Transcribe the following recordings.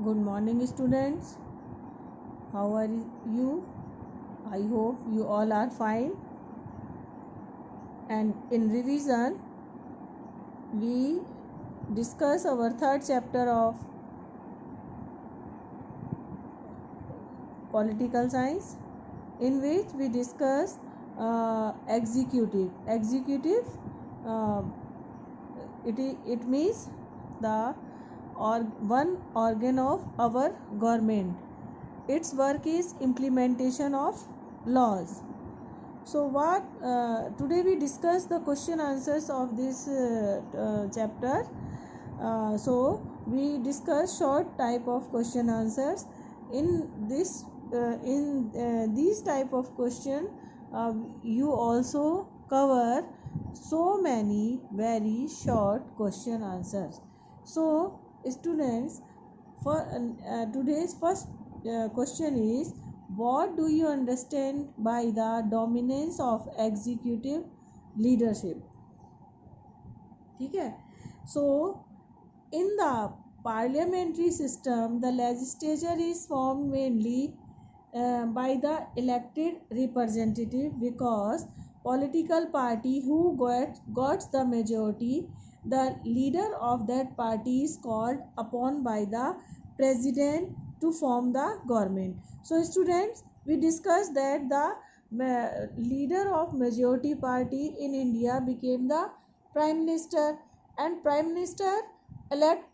Good morning, students. How are you? I hope you all are fine. And in revision, we discuss our third chapter of political science, in which we discuss executive. Executive, uh, it means the one organ of our government. Its work is implementation of laws. So what today we discuss the question answers of this chapter. So we discuss short type of question answers. In this these type of question, you also cover so many very short question answers. So students, for today's first question is, what do you understand by the dominance of executive leadership? ठीक है. So in the parliamentary system, the legislature is formed mainly by the elected representative, because political party who got the majority, the leader of that party is called upon by the president to form the government. So students, we discussed that the leader of majority party in India became the prime minister, and prime minister elect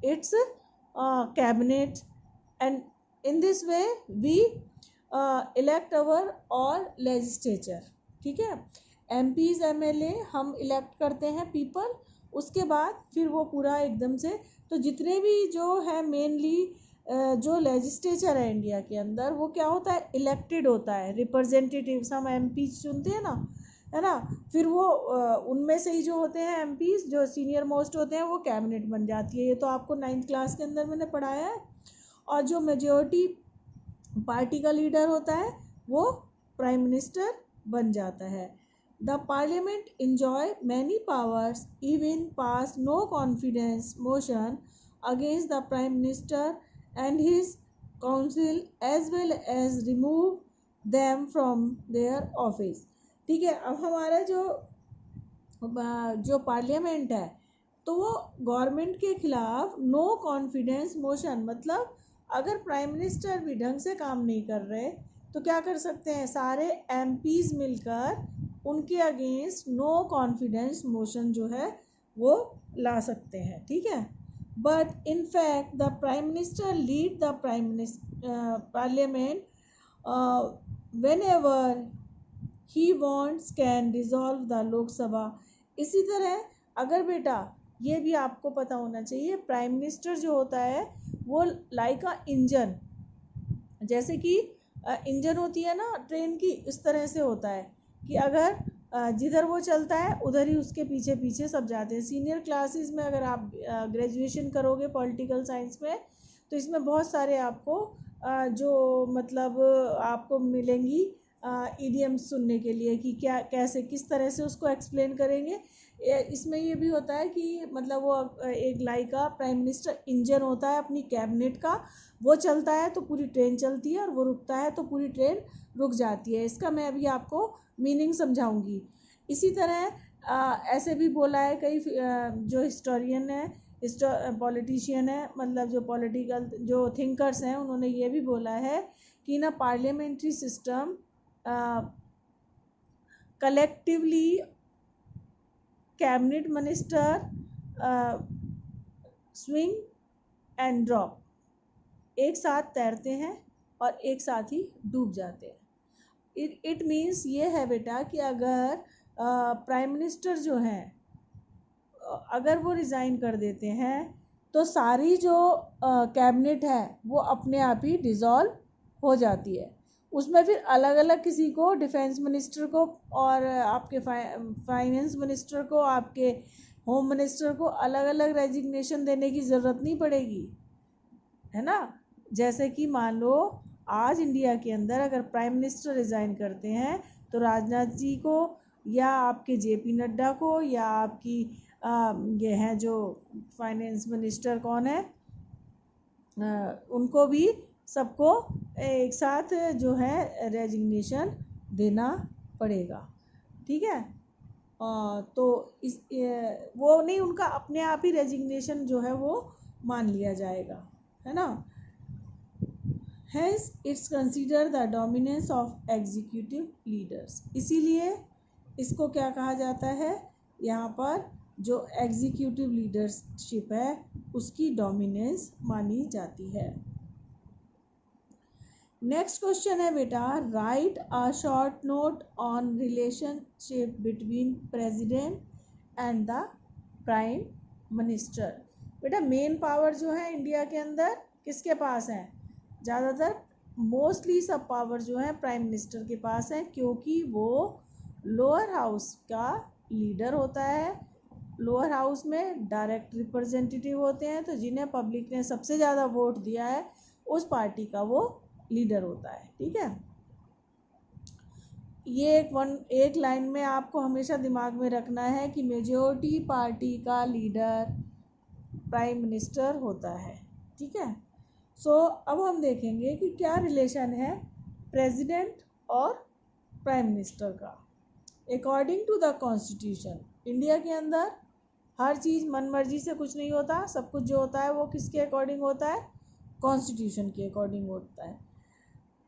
its cabinet, and in this way we elect our all legislature. ठीक है. MPs MLA हम elect करते हैं people, उसके बाद फिर वो पूरा एकदम से, तो जितने भी जो है मेनली जो लेजिस्लेचर है इंडिया के अंदर, वो क्या होता है, इलेक्टेड होता है. रिप्रेजेंटेटिव्स हम MPs चुनते हैं ना, है ना. फिर वो उनमें से ही जो होते हैं MPs जो सीनियर मोस्ट होते हैं, वो कैबिनेट बन जाती है. ये तो आपको 9th क्लास के अंदर मैंने पढ़ाया है. और जो मेजोरिटी पार्टी का लीडर होता है वो प्राइम मिनिस्टर बन जाता है. The parliament enjoy many powers, even pass no confidence motion against the prime minister and his council, as well as remove them from their office. ठीक है. अब हमारा जो पार्लियामेंट है, तो वो गवर्नमेंट के खिलाफ नो कॉन्फिडेंस मोशन, मतलब अगर प्राइम मिनिस्टर भी ढंग से काम नहीं कर रहे तो क्या कर सकते हैं, सारे MPs मिलकर उनके अगेंस्ट नो कॉन्फिडेंस मोशन जो है वो ला सकते हैं. ठीक है. But in fact the prime minister lead the parliament when ever he wants can dissolve the Lok Sabha. इसी तरह अगर बेटा, ये भी आपको पता होना चाहिए, प्राइम मिनिस्टर जो होता है वो लाइक अ इंजन, जैसे कि इंजन होती है ना ट्रेन की, इस तरह से होता है कि अगर जिधर वो चलता है उधर ही उसके पीछे पीछे सब जाते हैं. सीनियर क्लासेस में अगर आप ग्रेजुएशन करोगे पॉलिटिकल साइंस में, तो इसमें बहुत सारे आपको जो मतलब आपको मिलेंगी ईडियम्स सुनने के लिए कि क्या कैसे किस तरह से उसको एक्सप्लेन करेंगे. इसमें ये भी होता है कि मतलब वो एक लाइक का प्राइम मिनिस्टर इंजन होता है अपनी कैबिनेट का, वो चलता है तो पूरी ट्रेन चलती है, और वो रुकता है तो पूरी ट्रेन रुक जाती है. इसका मैं अभी आपको मीनिंग समझाऊंगी. इसी तरह ऐसे भी बोला है कई जो हिस्टोरियन है, पॉलिटिशियन है, मतलब जो पॉलिटिकल जो थिंकर्स हैं, उन्होंने ये भी बोला है कि ना parliamentary system collectively cabinet minister swing and drop, एक साथ तैरते हैं और एक साथ ही डूब जाते हैं. इट मीन्स ये है बेटा कि अगर प्राइम मिनिस्टर जो हैं अगर वो रिज़ाइन कर देते हैं तो सारी जो कैबिनेट है वो अपने आप ही डिज़ोल्व हो जाती है. उसमें फिर अलग अलग किसी को, डिफेंस मिनिस्टर को और आपके फाइनेंस मिनिस्टर को, आपके होम मिनिस्टर को अलग अलग रेजिग्नेशन देने की ज़रूरत नहीं पड़ेगी, है ना. जैसे कि मान लो आज इंडिया के अंदर अगर प्राइम मिनिस्टर रिज़ाइन करते हैं तो राजनाथ जी को, या आपके JP नड्डा को, या आपकी ये हैं जो फाइनेंस मिनिस्टर कौन है, उनको भी सबको एक साथ जो है रेजिग्नेशन देना पड़ेगा। ठीक है, तो इस वो नहीं, उनका अपने आप ही रेजिग्नेशन जो है वो मान लिया जाएगा, है ना। Hence it's considered the dominance of executive leaders। इसीलिए इसको क्या कहा जाता है, यहाँ पर जो एग्जीक्यूटिव लीडरशिप है उसकी डोमिनेंस मानी जाती है। नेक्स्ट क्वेश्चन है बेटा, right a short note on relationship between president and the prime minister. बेटा मेन पावर जो है इंडिया के अंदर किसके पास है, ज़्यादातर मोस्टली सब पावर जो है प्राइम मिनिस्टर के पास है, क्योंकि वो लोअर हाउस का लीडर होता है। लोअर हाउस में डायरेक्ट रिप्रेजेंटेटिव होते हैं, तो जिन्हें पब्लिक ने सबसे ज़्यादा वोट दिया है उस पार्टी का वो लीडर होता है। ठीक है, ये एक लाइन में आपको हमेशा दिमाग में रखना है कि मेजॉरिटी पार्टी का लीडर प्राइम मिनिस्टर होता है। ठीक है, सो अब हम देखेंगे कि क्या रिलेशन है प्रेसिडेंट और प्राइम मिनिस्टर का। According to the constitution, India के अंदर हर चीज़ मन मर्जी से कुछ नहीं होता, सब कुछ जो होता है वो किसके अकॉर्डिंग होता है, कॉन्स्टिट्यूशन के अकॉर्डिंग होता है।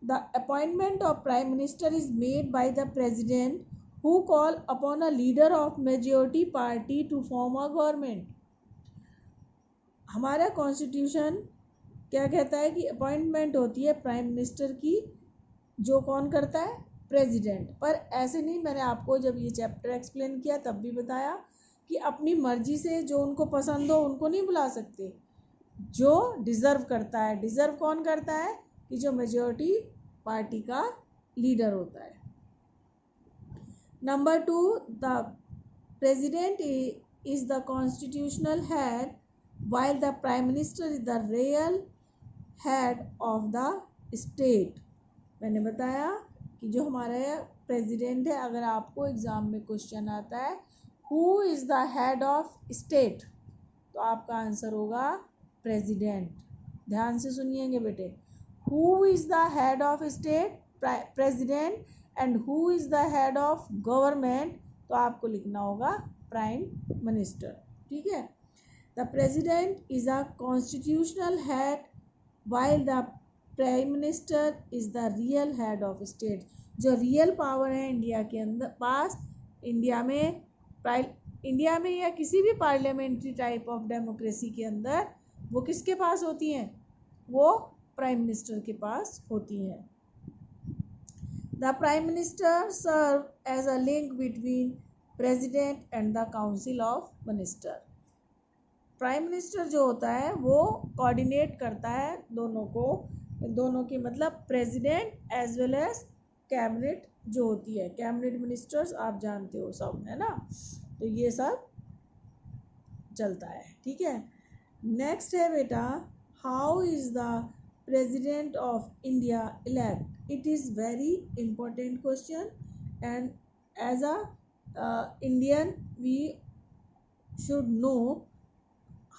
The appointment of Prime Minister is made by the President, who call upon a leader of majority party to form a government। हमारा कॉन्स्टिट्यूशन क्या कहता है कि अपॉइंटमेंट होती है प्राइम मिनिस्टर की, जो कौन करता है, प्रेसिडेंट। पर ऐसे नहीं, मैंने आपको जब ये चैप्टर एक्सप्लेन किया तब भी बताया कि अपनी मर्जी से जो उनको पसंद हो उनको नहीं बुला सकते, जो डिज़र्व करता है। डिज़र्व कौन करता है, कि जो मेजॉरिटी पार्टी का लीडर होता है। Number 2, the president is the constitutional head while the prime minister is the real head of the state। मैंने बताया कि जो हमारा प्रेसिडेंट है, अगर आपको एग्ज़ाम में क्वेश्चन आता है who is the head of state, तो आपका आंसर होगा प्रेसिडेंट। ध्यान से सुनिएंगे बेटे, who is the head of state, president, and who is the head of government, तो आपको लिखना होगा प्राइम मिनिस्टर। ठीक है, the president is a constitutional head while the prime minister is the real head of state. जो real power है India के अंदर पास, इंडिया में या किसी भी पार्लियामेंट्री टाइप ऑफ डेमोक्रेसी के अंदर वो किसके पास होती हैं, वो प्राइम मिनिस्टर के पास होती हैं। The prime minister serve as a link between president and the council of minister. Prime minister जो होता है वो कोऑर्डिनेट करता है दोनों की मतलब president as well as cabinet जो होती है। कैबिनेट मिनिस्टर्स आप जानते हो सब, है ना, तो ये सब चलता है। ठीक है, नेक्स्ट है बेटा, how is the president of India elect. It is very important question and as a Indian we should know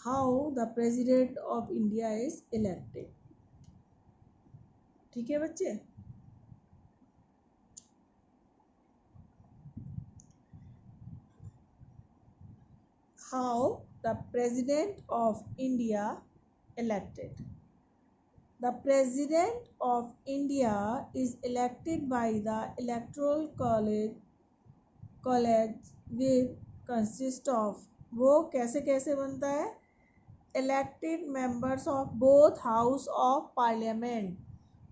how the president of India is elected। ठीक है बच्चे, how the president of India elected। The president of India is elected by the electoral college with consist of, वो कैसे कैसे बनता है, elected members of both house of parliament,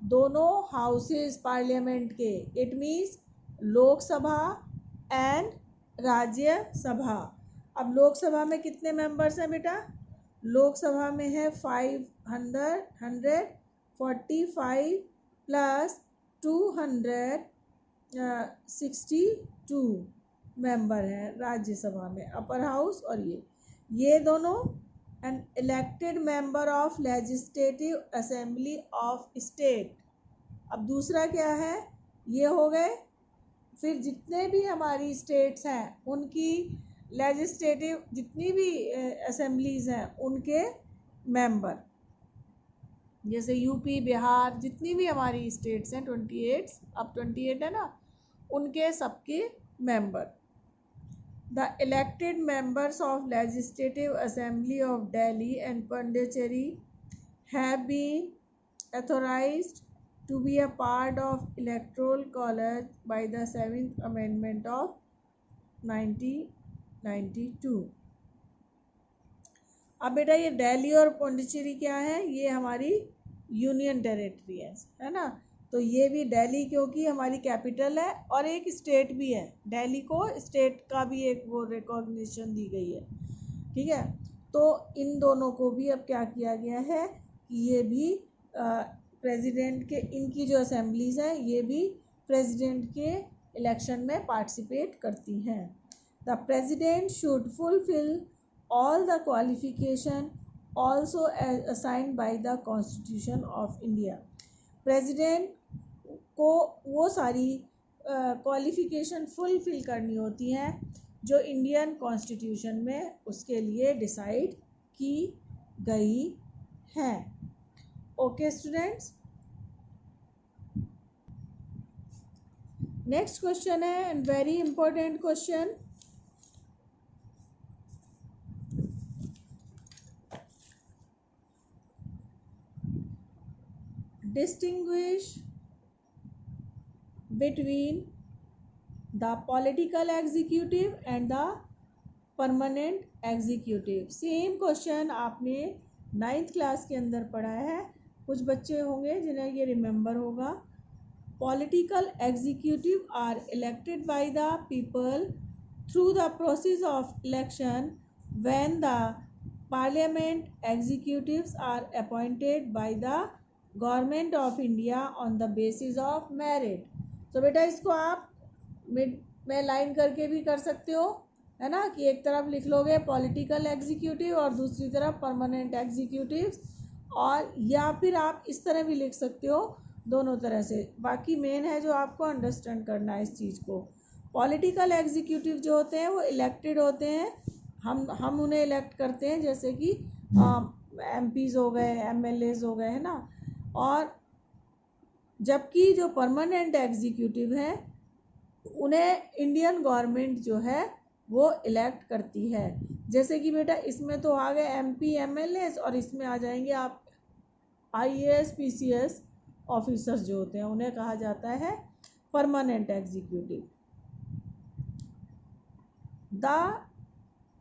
दोनों houses parliament के। It means Lok Sabha and Rajya Sabha. अब लोकसभा में कितने मेंबर्स हैं बेटा, लोकसभा में है 145 प्लस 262 मेंबर हैं राज्यसभा में, अपर हाउस और ये दोनों। And elected member of legislative assembly of state. अब दूसरा क्या है, ये हो गए, फिर जितने भी हमारी स्टेट्स हैं उनकी लेजिस्लेटिव जितनी भी असेंबलीज हैं उनके मेंबर। जैसे यूपी, बिहार, जितनी भी हमारी स्टेट्स हैं 28, अब 28 है ना, उनके सबके member. The elected members of legislative assembly of Delhi and Pondicherry have been authorized to be a part of electoral college by the 7th amendment of 1992। अब बेटा ये दिल्ली और पुडुचेरी क्या है, ये हमारी यूनियन टेरिटरी है ना। तो ये भी दिल्ली क्योंकि हमारी कैपिटल है और एक स्टेट भी है, दिल्ली को स्टेट का भी एक वो रिकॉग्निशन दी गई है, ठीक है। तो इन दोनों को भी अब क्या किया गया है कि ये भी प्रेसिडेंट के, इनकी जो असेंबलीज हैं ये भी प्रेसिडेंट के इलेक्शन में पार्टिसिपेट करती हैं। The president should fulfil all the qualification also assigned by the Constitution of India। President को वो सारी क्वालिफिकेशन फुलफिल करनी होती हैं जो इंडियन कॉन्स्टिट्यूशन में उसके लिए डिसाइड की गई हैं। ओके स्टूडेंट्स, नेक्स्ट क्वेश्चन है and very important question. Distinguish between the political executive and the permanent executive। Same question आपने 9th क्लास के अंदर पढ़ा है, कुछ बच्चे होंगे जिन्हें ये रिमेंबर होगा। Political executive are elected by the people through the process of election, when the parliament executives are appointed by the government of India on the basis of merit. तो बेटा इसको आप मिड में लाइन करके भी कर सकते हो, है ना, कि एक तरफ लिख लोगे पॉलिटिकल एग्जीक्यूटिव और दूसरी तरफ परमानेंट एग्जीक्यूटिव, और या फिर आप इस तरह भी लिख सकते हो, दोनों तरह से। बाकी मेन है जो आपको अंडरस्टैंड करना है इस चीज़ को। पॉलिटिकल एग्जीक्यूटिव जो होते हैं वो इलेक्टेड होते हैं, हम उन्हें इलेक्ट करते हैं, जैसे कि MPs हो गए, MLAs हो गए, है ना। और जबकि जो परमानेंट एग्जीक्यूटिव हैं उन्हें इंडियन गवर्नमेंट जो है वो इलेक्ट करती है। जैसे कि बेटा इसमें तो आ गए MP MLAs, और इसमें आ जाएंगे आप IAS PCS ऑफिसर्स जो होते हैं, उन्हें कहा जाता है permanent executive. The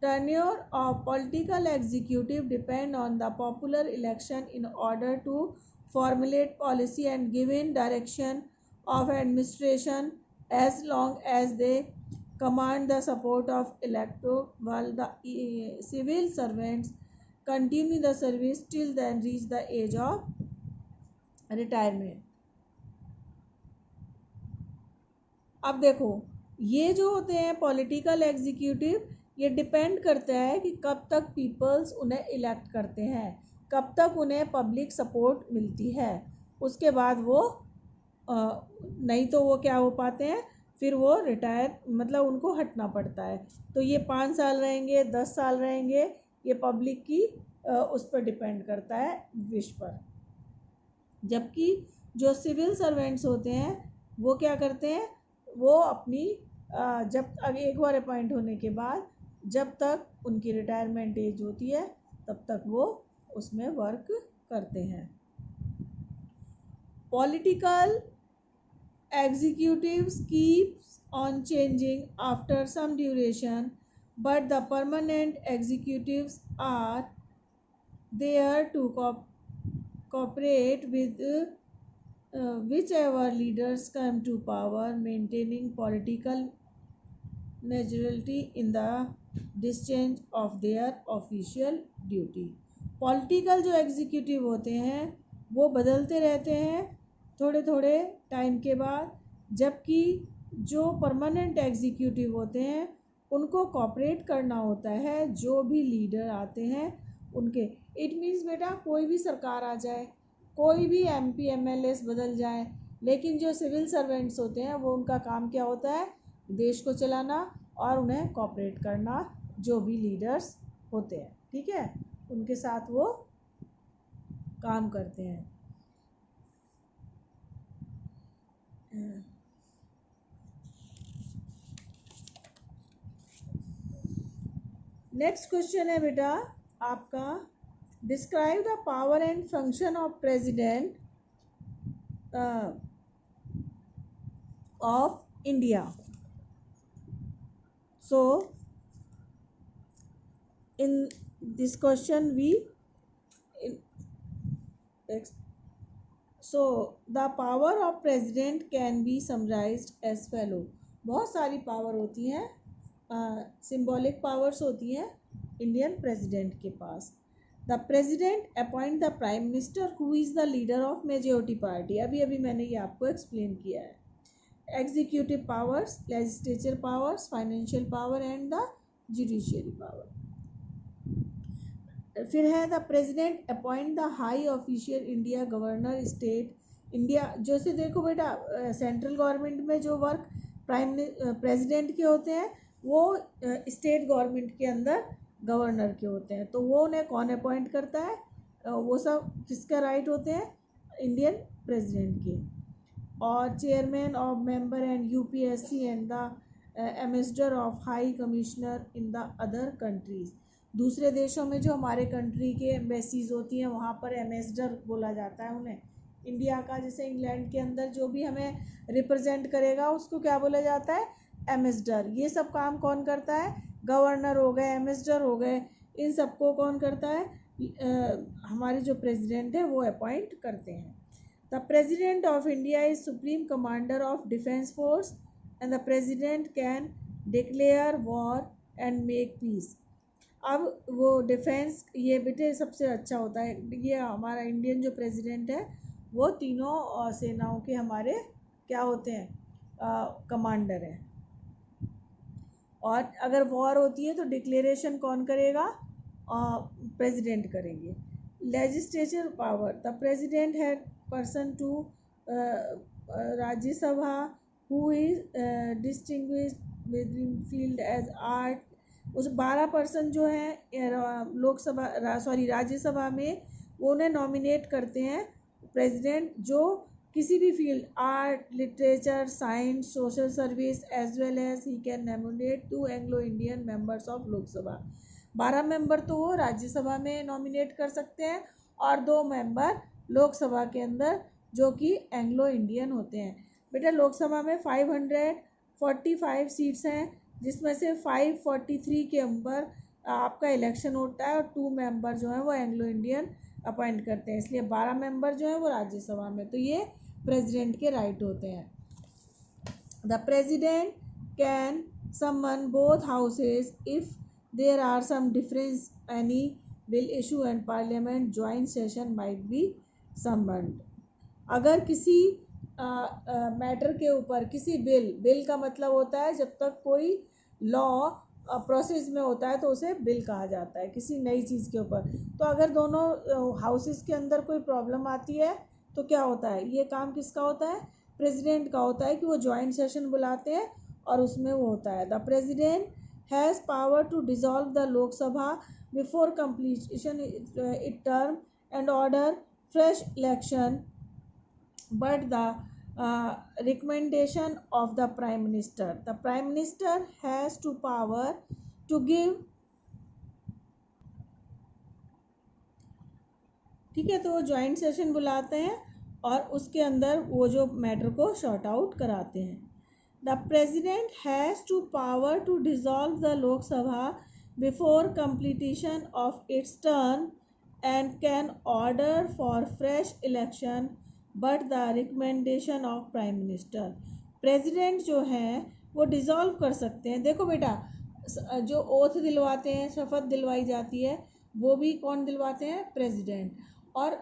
tenure of political executive depend on the popular election in order to formulate policy and given direction of administration, as long as they command the support of electorate, while the civil servants continue the service till then reach the age of retirement। अब देखो ये जो होते हैं political executive, ये depend करता है कि कब तक पीपल्स उन्हें इलेक्ट करते हैं, कब तक उन्हें पब्लिक सपोर्ट मिलती है। उसके बाद वो नहीं तो वो क्या हो पाते हैं, फिर वो रिटायर, मतलब उनको हटना पड़ता है। तो ये 5 साल रहेंगे, 10 साल रहेंगे, ये पब्लिक की उस पर डिपेंड करता है, विश पर। जबकि जो सिविल सर्वेंट्स होते हैं वो क्या करते हैं, वो अपनी जब एक बार अपॉइंट होने के बाद जब तक उनकी रिटायरमेंट एज होती है तब तक वो उसमें वर्क करते हैं। Political executives keeps on changing after some duration, but the permanent executives are there to cooperate with whichever leaders come to power, maintaining political neutrality in the discharge of their official duty। Political जो executive होते हैं वो बदलते रहते हैं थोड़े थोड़े time के बाद, जबकि जो परमानेंट एग्जीक्यूटिव होते हैं उनको कॉपरेट करना होता है जो भी लीडर आते हैं उनके। इट मीन्स बेटा कोई भी सरकार आ जाए, कोई भी MP MLAs बदल जाए, लेकिन जो सिविल सर्वेंट्स होते हैं वो उनका काम क्या होता है, देश को चलाना और उन्हें कॉपरेट करना जो भी लीडर्स होते हैं, ठीक है, उनके साथ वो काम करते हैं। नेक्स्ट क्वेश्चन है बेटा आपका, describe the power and function of president of India. So in this question so the power of president can be summarized as follow. बहुत सारी पावर होती हैं, सिंबॉलिक पावर्स होती हैं इंडियन प्रेसिडेंट के पास. The president appoint the prime minister who is the leader of majority party. अभी अभी मैंने ये आपको एक्सप्लेन किया है. Executive powers, legislature powers, financial power and the judiciary power. फिर है the president appoint the high official India governor state India. जैसे देखो बेटा सेंट्रल गवर्नमेंट में जो वर्क प्रेसिडेंट के होते हैं वो स्टेट गवर्नमेंट के अंदर गवर्नर के होते हैं. तो वो उन्हें कौन अपॉइंट करता है, वो सब किसका राइट होते हैं, इंडियन प्रेसिडेंट के. और chairman of member and UPSC and the ambassador of high commissioner in the other countries. दूसरे देशों में जो हमारे कंट्री के एम्बेसीज होती हैं वहाँ पर एम्बेसडर बोला जाता है उन्हें. इंडिया का जैसे इंग्लैंड के अंदर जो भी हमें रिप्रेजेंट करेगा उसको क्या बोला जाता है, एम्बेसडर. ये सब काम कौन करता है, गवर्नर हो गए, एम्बेसडर हो गए, इन सबको कौन करता है, हमारे जो प्रेसिडेंट है वो अपॉइंट करते हैं. The president of India is supreme commander of defence force and the president can declare war and make peace. अब वो डिफेंस, ये बेटे सबसे अच्छा होता है, ये हमारा इंडियन जो प्रेसिडेंट है वो तीनों सेनाओं के हमारे क्या होते हैं, कमांडर हैं. और अगर वॉर होती है तो डिक्लेरेशन कौन करेगा, प्रेसिडेंट करेंगे. लेजिस्लेचर पावर, द प्रेसिडेंट है person to Rajya Sabha who is distinguished with field as art. उस 12% जो हैं लोकसभा राज्यसभा में वो उन्हें नॉमिनेट करते हैं प्रेसिडेंट, जो किसी भी field, art, literature, science, social service as well as he can nominate 2 Anglo Indian members of Lok Sabha. 12 member तो वो राज्यसभा में नॉमिनेट कर सकते हैं और 2 मेंबर लोकसभा के अंदर जो कि एंग्लो इंडियन होते हैं. बेटा लोकसभा में 545 सीट्स हैं जिसमें से 543 के ऊपर आपका इलेक्शन होता है और 2 मेंबर जो हैं वो एंग्लो इंडियन अपॉइंट करते हैं. इसलिए 12 मेंबर जो हैं वो राज्यसभा में. तो ये प्रेसिडेंट के राइट होते हैं. The president can summon both houses if there are some difference any bill issue and parliament joint session might be summoned. अगर किसी मैटर के ऊपर किसी बिल का मतलब होता है जब तक कोई लॉ प्रोसेस में होता है तो उसे बिल कहा जाता है किसी नई चीज़ के ऊपर. तो अगर दोनों हाउसेस के अंदर कोई प्रॉब्लम आती है तो क्या होता है, ये काम किसका होता है, प्रेसिडेंट का होता है कि वो जॉइंट सेशन बुलाते हैं और उसमें वो होता है. The president has power to dissolve the Lok Sabha before completion it term and order fresh election but the recommendation of the prime minister. The prime minister has to power to give, ठीक है, तो वो ज्वाइंट सेशन बुलाते हैं और उसके अंदर वो जो मैटर को शॉर्ट आउट कराते हैं. The president has to power to dissolve the Lok Sabha before completion of its term and can order for fresh election but the recommendation of prime minister. President जो हैं वो डिज़ोल्व कर सकते हैं. देखो बेटा जो ओथ दिलवाते हैं, शपथ दिलवाई जाती है, वो भी कौन दिलवाते हैं, प्रेसिडेंट. और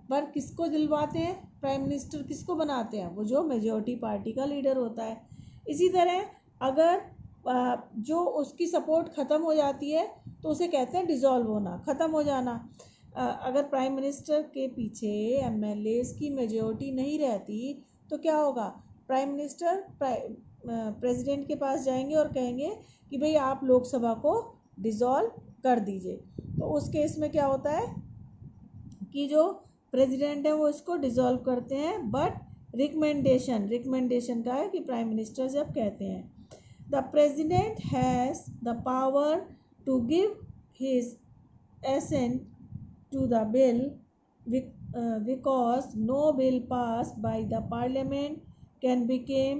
पर किसको दिलवाते हैं, प्राइम मिनिस्टर किसको बनाते हैं, वो जो मेजॉरिटी पार्टी का लीडर होता है. इसी तरह अगर जो उसकी सपोर्ट ख़त्म हो जाती है तो उसे कहते हैं डिज़ोल्व होना, ख़त्म हो जाना. अगर प्राइम मिनिस्टर के पीछे एमएलएस की मेजॉरिटी नहीं रहती तो क्या होगा, प्राइम मिनिस्टर प्रेसिडेंट के पास जाएंगे और कहेंगे कि भाई आप लोकसभा को डिसॉल्व कर दीजिए. तो उस केस में क्या होता है कि जो प्रेसिडेंट है वो इसको डिसॉल्व करते हैं बट रिकमेंडेशन का है कि प्राइम मिनिस्टर जब कहते हैं। The president has the power to give his assent to the bill because no bill passed by the parliament can become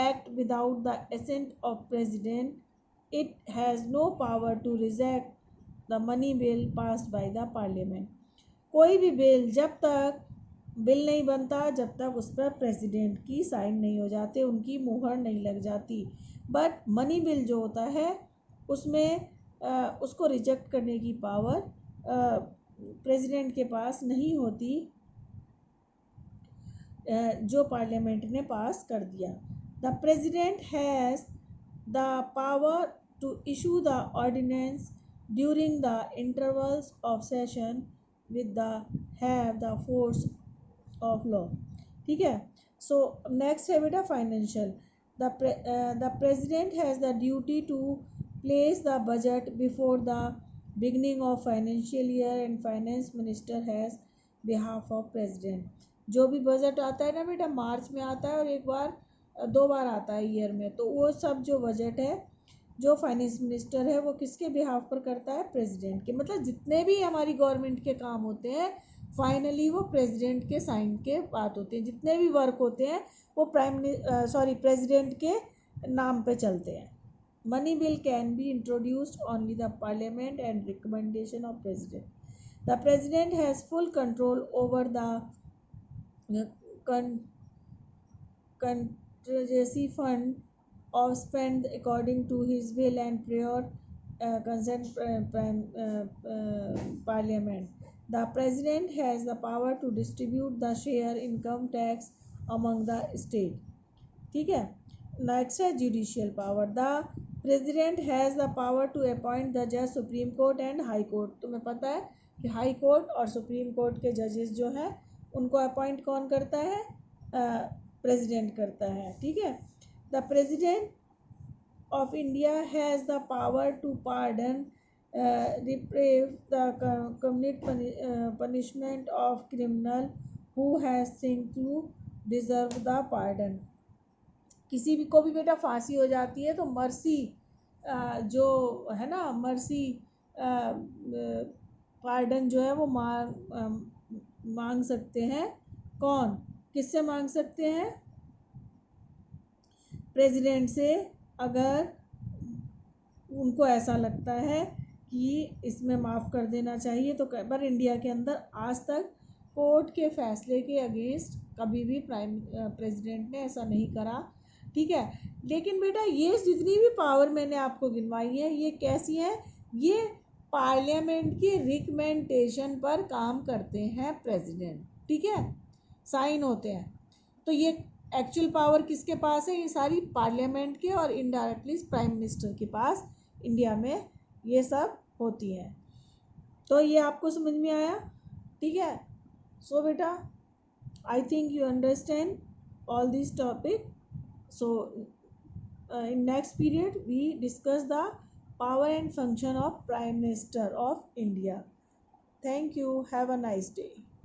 act without the assent of president. It has no power to reject the money bill passed by the parliament. कोई भी bill जब तक bill नहीं बनता जब तक उस पर प्रेसिडेंट की साइन नहीं हो जाते, उनकी मुहर नहीं लग जाती। बट मनी बिल जो होता है उसमें उसको रिजेक्ट करने की पावर प्रेसिडेंट के पास नहीं होती, जो पार्लियामेंट ने पास कर दिया। The president has the power to issue the ordinance during the intervals of session with the have the force of law. ठीक है। सो नेक्स्ट है बेटा financial. The president has the duty to place the budget before the beginning of financial year and finance minister has behalf of president. जो भी budget आता है ना बेटा मार्च में आता है और एक बार 2 बार आता है ईयर में, तो वो सब जो बजट है जो फाइनेंस मिनिस्टर है वो किसके बिहाफ पर करता है? प्रेसिडेंट के। मतलब जितने भी हमारी गवर्नमेंट के काम होते हैं फाइनली वो प्रेसिडेंट के साइन के बात होते हैं। जितने भी वर्क होते हैं वो प्रेसिडेंट के नाम पे चलते हैं। Money bill can be introduced only the parliament and recommendation of president. The president has full control over the contingency fund of spend according to his will and prior consent parliament. The president has the power to distribute the share income tax among the state. ठीक है। Next है judicial power. The president has the power to appoint the जज supreme court and high court. तुम्हें पता है कि high court और supreme court के जजेस जो हैं उनको अपॉइंट कौन करता है? प्रेसिडेंट करता है। ठीक है। The president of India has the power to pardon reprieve the commute punishment of criminal who has seem to deserve the pardon. किसी भी को भी बेटा फांसी हो जाती है तो मर्सी जो है ना मर्सी पार्डन जो है वो मांग सकते हैं। कौन किससे मांग सकते हैं? प्रेसिडेंट से, अगर उनको ऐसा लगता है कि इसमें माफ़ कर देना चाहिए तो। पर इंडिया के अंदर आज तक कोर्ट के फैसले के अगेंस्ट कभी भी प्रेसिडेंट ने ऐसा नहीं करा। ठीक है। लेकिन बेटा ये जितनी भी पावर मैंने आपको गिनवाई है ये कैसी है? ये पार्लियामेंट की रिकमेंडेशन पर काम करते हैं प्रेसिडेंट। ठीक है। साइन होते हैं। तो ये एक्चुअल पावर किसके पास है? ये सारी पार्लियामेंट के और इनडायरेक्टली प्राइम मिनिस्टर के पास इंडिया में ये सब होती हैं। तो ये आपको समझ में आया? ठीक है। सो बेटा I think you understand all this topic. So in next period we discuss the power and function of Prime Minister of India. Thank you. Have a nice day.